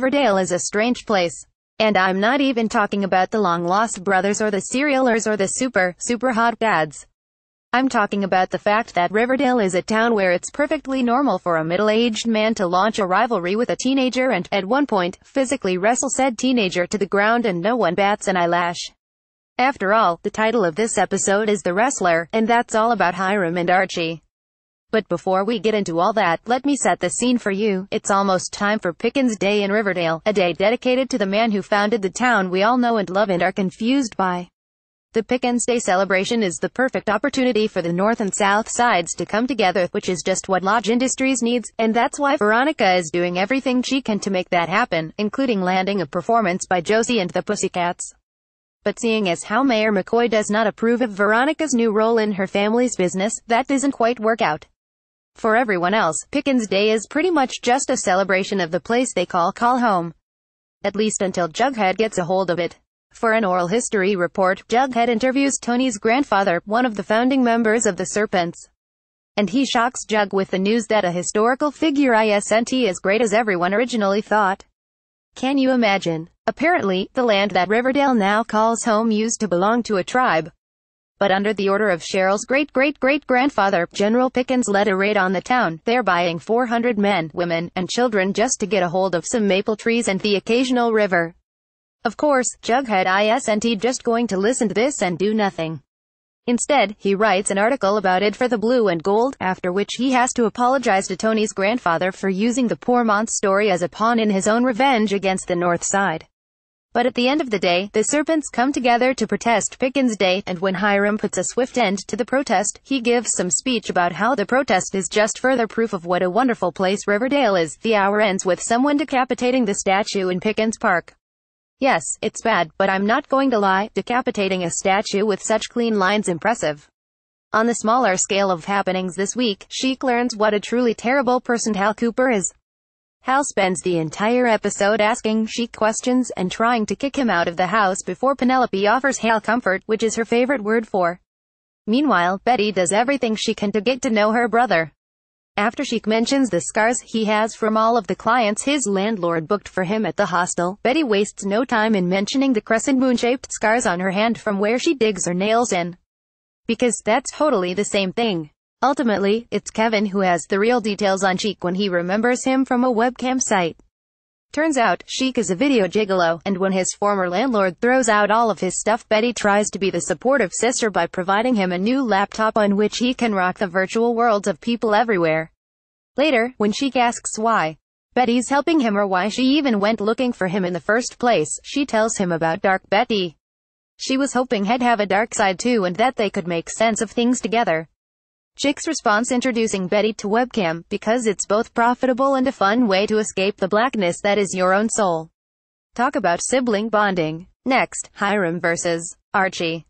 Riverdale is a strange place. And I'm not even talking about the long-lost brothers or the serialers or the super hot dads. I'm talking about the fact that Riverdale is a town where it's perfectly normal for a middle-aged man to launch a rivalry with a teenager and, at one point, physically wrestle said teenager to the ground and no one bats an eyelash. After all, the title of this episode is The Wrestler, and that's all about Hiram and Archie. But before we get into all that, let me set the scene for you. It's almost time for Pickens Day in Riverdale, a day dedicated to the man who founded the town we all know and love and are confused by. The Pickens Day celebration is the perfect opportunity for the North and South sides to come together, which is just what Lodge Industries needs, and that's why Veronica is doing everything she can to make that happen, including landing a performance by Josie and the Pussycats. But seeing as how Mayor McCoy does not approve of Veronica's new role in her family's business, that doesn't quite work out. For everyone else, Pickens Day is pretty much just a celebration of the place they call home. At least until Jughead gets a hold of it. For an oral history report, Jughead interviews Tony's grandfather, one of the founding members of the Serpents. And he shocks Jug with the news that a historical figure isn't as great as everyone originally thought. Can you imagine? Apparently, the land that Riverdale now calls home used to belong to a tribe. But under the order of Cheryl's great-great-great-grandfather, General Pickens led a raid on the town, there buying 400 men, women, and children just to get a hold of some maple trees and the occasional river. Of course, Jughead isn't just going to listen to this and do nothing. Instead, he writes an article about it for the Blue and Gold, after which he has to apologize to Tony's grandfather for using the poor Mont's story as a pawn in his own revenge against the North Side. But at the end of the day, the Serpents come together to protest Pickens Day, and when Hiram puts a swift end to the protest, he gives some speech about how the protest is just further proof of what a wonderful place Riverdale is. The hour ends with someone decapitating the statue in Pickens Park. Yes, it's bad, but I'm not going to lie, decapitating a statue with such clean lines impressive. On the smaller scale of happenings this week, Sheik learns what a truly terrible person Hal Cooper is. Hal spends the entire episode asking Sheik questions and trying to kick him out of the house before Penelope offers Hal comfort, which is her favorite word for. Meanwhile, Betty does everything she can to get to know her brother. After Sheik mentions the scars he has from all of the clients his landlord booked for him at the hostel, Betty wastes no time in mentioning the crescent moon-shaped scars on her hand from where she digs her nails in. Because that's totally the same thing. Ultimately, it's Kevin who has the real details on Sheik when he remembers him from a webcam site. Turns out, Sheik is a video gigolo, and when his former landlord throws out all of his stuff, Betty tries to be the supportive sister by providing him a new laptop on which he can rock the virtual worlds of people everywhere. Later, when Sheik asks why Betty's helping him or why she even went looking for him in the first place, she tells him about Dark Betty. She was hoping he'd have a dark side too and that they could make sense of things together. Sheik's response introducing Betty to webcam, because it's both profitable and a fun way to escape the blackness that is your own soul. Talk about sibling bonding. Next, Hiram versus Archie.